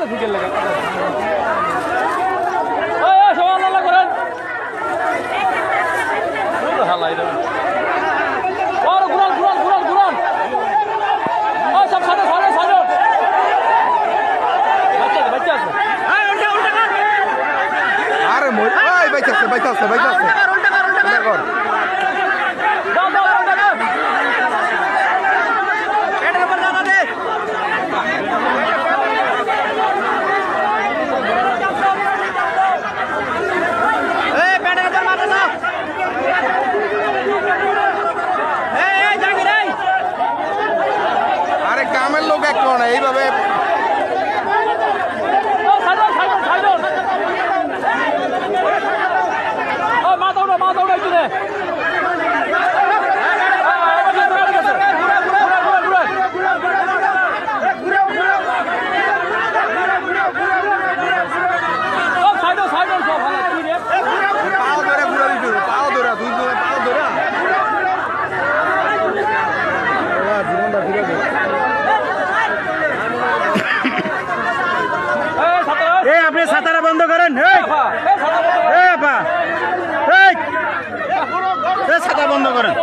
ঢুকে লাগে সবাই আল্লাহ করেন হালাই দেবেন ঘুরান সব সাথে বাচ্চা আছে আরে বাইক আছে আরে কামের লোক এক না এইভাবে মাথা উঠাইছি রে আপনি ছাতারা বন্ধ করেন ছাতা বন্ধ করেন